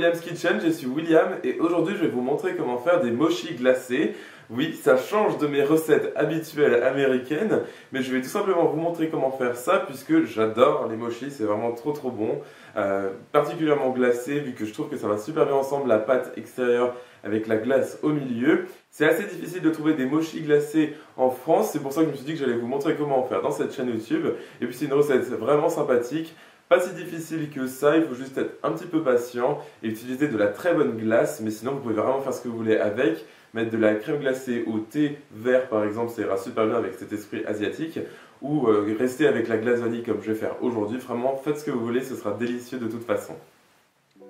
William's Kitchen, je suis William et aujourd'hui je vais vous montrer comment faire des mochis glacés. Oui, ça change de mes recettes habituelles américaines, mais je vais tout simplement vous montrer comment faire ça puisque j'adore les mochis, c'est vraiment trop bon. Particulièrement glacés vu que je trouve que ça va super bien ensemble, la pâte extérieure avec la glace au milieu. C'est assez difficile de trouver des mochis glacés en France, c'est pour ça que je me suis dit que j'allais vous montrer comment en faire dans cette chaîne YouTube. Et puis c'est une recette vraiment sympathique. Pas si difficile que ça, il faut juste être un petit peu patient et utiliser de la très bonne glace, mais sinon vous pouvez vraiment faire ce que vous voulez avec. Mettre de la crème glacée au thé vert par exemple, ça ira super bien avec cet esprit asiatique, ou rester avec la glace vanille comme je vais faire aujourd'hui. Vraiment, faites ce que vous voulez, ce sera délicieux de toute façon.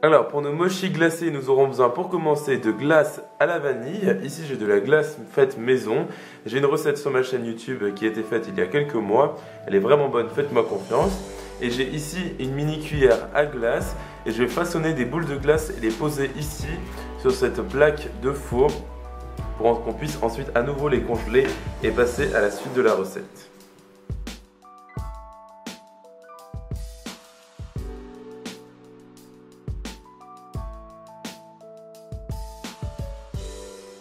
Alors pour nos mochis glacés, nous aurons besoin pour commencer de glace à la vanille. Ici j'ai de la glace faite maison. J'ai une recette sur ma chaîne YouTube qui a été faite il y a quelques mois. Elle est vraiment bonne, faites-moi confiance. Et j'ai ici une mini cuillère à glace et je vais façonner des boules de glace et les poser ici sur cette plaque de four pour qu'on puisse ensuite à nouveau les congeler et passer à la suite de la recette.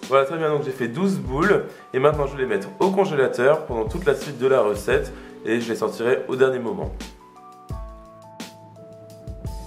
Voilà, très bien, donc j'ai fait 12 boules et maintenant je vais les mettre au congélateur pendant toute la suite de la recette et je les sortirai au dernier moment.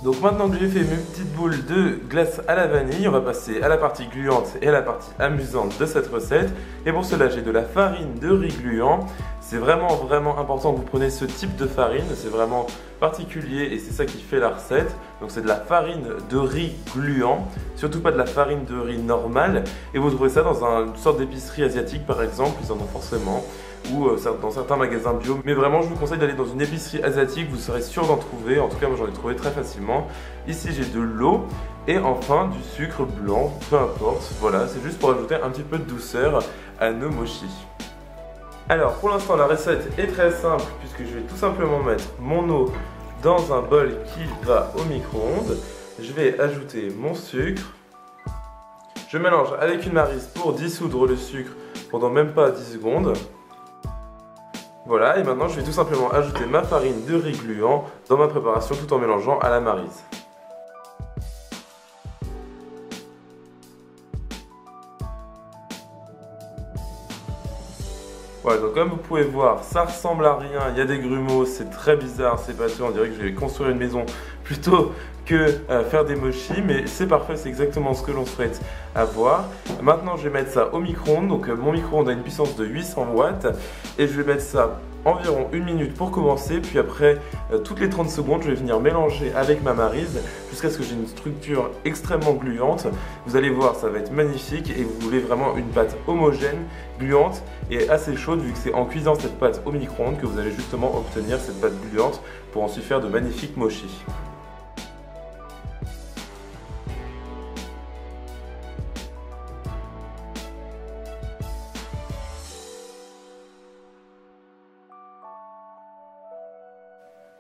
Donc maintenant que j'ai fait mes petites boules de glace à la vanille, on va passer à la partie gluante et à la partie amusante de cette recette. Et pour cela, j'ai de la farine de riz gluant. C'est vraiment important que vous preniez ce type de farine, c'est vraiment particulier et c'est ça qui fait la recette. Donc c'est de la farine de riz gluant, surtout pas de la farine de riz normale. Et vous trouvez ça dans une sorte d'épicerie asiatique par exemple, ils en ont forcément, ou dans certains magasins bio. Mais vraiment, je vous conseille d'aller dans une épicerie asiatique, vous serez sûr d'en trouver. En tout cas, moi j'en ai trouvé très facilement. Ici, j'ai de l'eau et enfin du sucre blanc, peu importe. Voilà, c'est juste pour ajouter un petit peu de douceur à nos mochis. Alors, pour l'instant, la recette est très simple puisque je vais tout simplement mettre mon eau dans un bol qui va au micro-ondes. Je vais ajouter mon sucre. Je mélange avec une maryse pour dissoudre le sucre pendant même pas 10 secondes. Voilà, et maintenant je vais tout simplement ajouter ma farine de riz gluant dans ma préparation tout en mélangeant à la maryse. Voilà, donc comme vous pouvez voir, ça ressemble à rien, il y a des grumeaux, c'est très bizarre, c'est pâteux, on dirait que je vais construire une maison plutôt que faire des mochis, mais c'est parfait, c'est exactement ce que l'on souhaite avoir. Maintenant je vais mettre ça au micro-ondes, donc mon micro-ondes a une puissance de 800 watts et je vais mettre ça environ 1 minute pour commencer, puis après toutes les 30 secondes je vais venir mélanger avec ma maryse jusqu'à ce que j'ai une structure extrêmement gluante. Vous allez voir, ça va être magnifique et vous voulez vraiment une pâte homogène, gluante et assez chaude vu que c'est en cuisant cette pâte au micro-ondes que vous allez justement obtenir cette pâte gluante pour ensuite faire de magnifiques mochis.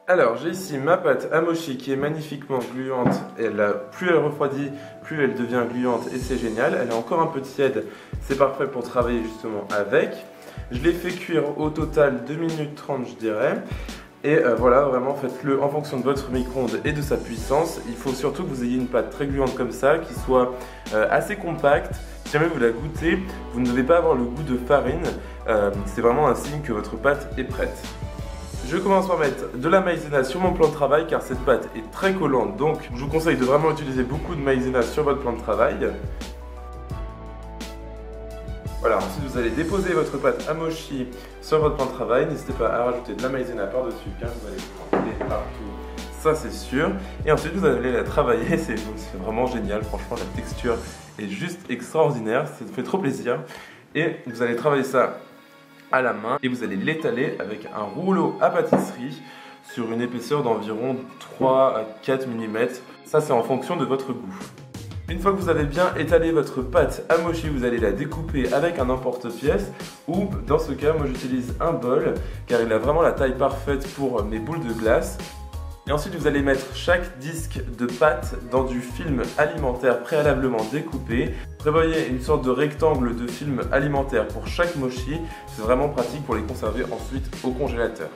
Alors j'ai ici ma pâte à mochi qui est magnifiquement gluante, plus elle refroidit, plus elle devient gluante et c'est génial. Elle est encore un peu tiède, c'est parfait pour travailler justement avec. Je l'ai fait cuire au total 2 minutes 30 je dirais. Et voilà, vraiment faites-le en fonction de votre micro-ondes et de sa puissance. Il faut surtout que vous ayez une pâte très gluante comme ça, qui soit assez compacte. Si jamais vous la goûtez, vous ne devez pas avoir le goût de farine. C'est vraiment un signe que votre pâte est prête. Je commence par mettre de la maïzena sur mon plan de travail car cette pâte est très collante, donc je vous conseille de vraiment utiliser beaucoup de maïzena sur votre plan de travail. Voilà, ensuite vous allez déposer votre pâte à mochi sur votre plan de travail. N'hésitez pas à rajouter de la maïzena par-dessus car vous allez vous tremper partout, ça c'est sûr. Et ensuite vous allez la travailler, c'est vraiment génial, franchement la texture est juste extraordinaire, ça fait trop plaisir. Et vous allez travailler ça à la main et vous allez l'étaler avec un rouleau à pâtisserie sur une épaisseur d'environ 3 à 4 mm. Ça c'est en fonction de votre goût. Une fois que vous avez bien étalé votre pâte à mochi, vous allez la découper avec un emporte-pièce ou dans ce cas moi j'utilise un bol car il a vraiment la taille parfaite pour mes boules de glace. Et ensuite vous allez mettre chaque disque de pâte dans du film alimentaire préalablement découpé. Prévoyez une sorte de rectangle de film alimentaire pour chaque mochi, c'est vraiment pratique pour les conserver ensuite au congélateur.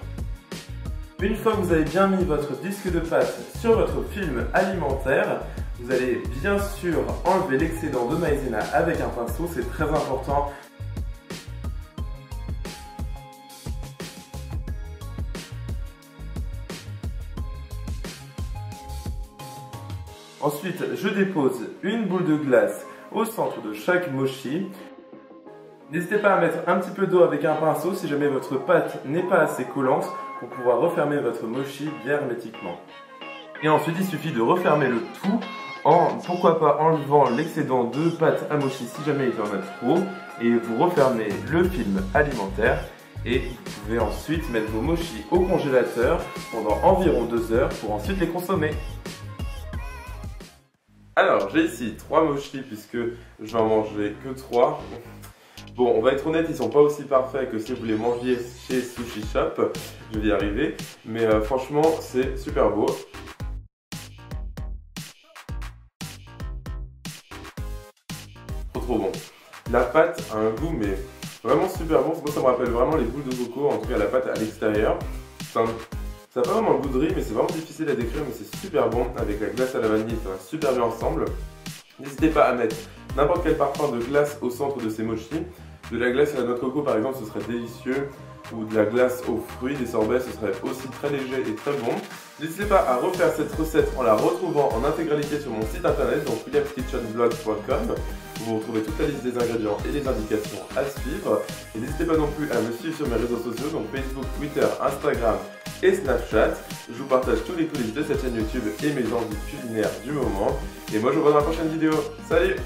Une fois que vous avez bien mis votre disque de pâte sur votre film alimentaire, Vous allez bien sûr enlever l'excédent de maïzena avec un pinceau, c'est très important. Ensuite, je dépose une boule de glace au centre de chaque mochi. N'hésitez pas à mettre un petit peu d'eau avec un pinceau si jamais votre pâte n'est pas assez collante pour pouvoir refermer votre mochi bien hermétiquement. Et ensuite, il suffit de refermer le tout en, pourquoi pas, enlevant l'excédent de pâte à mochi si jamais il y en a trop. Et vous refermez le film alimentaire et vous pouvez ensuite mettre vos mochis au congélateur pendant environ 2 heures pour ensuite les consommer. Alors, j'ai ici 3 mochis puisque je vais en manger que 3. Bon, on va être honnête, ils sont pas aussi parfaits que si vous les mangiez chez Sushi Shop. Je vais y arriver, mais franchement, c'est super beau. Trop bon. La pâte a un goût, mais vraiment super bon. Moi, ça me rappelle vraiment les boules de coco, en tout cas la pâte à l'extérieur. Ça n'a pas vraiment le goût de riz, mais c'est vraiment difficile à décrire, mais c'est super bon. Avec la glace à la vanille, ça va super bien ensemble. N'hésitez pas à mettre n'importe quel parfum de glace au centre de ces mochis. De la glace à la noix de coco par exemple, ce serait délicieux. Ou de la glace aux fruits, des sorbets, ce serait aussi très léger et très bon. N'hésitez pas à refaire cette recette en la retrouvant en intégralité sur mon site internet, donc williamskitchenblog.com. Vous retrouvez toute la liste des ingrédients et les indications à suivre. Et n'hésitez pas non plus à me suivre sur mes réseaux sociaux, donc Facebook, Twitter, Instagram et Snapchat. Je vous partage tous les coulisses de cette chaîne YouTube et mes envies culinaires du moment. Et moi je vous vois dans la prochaine vidéo. Salut!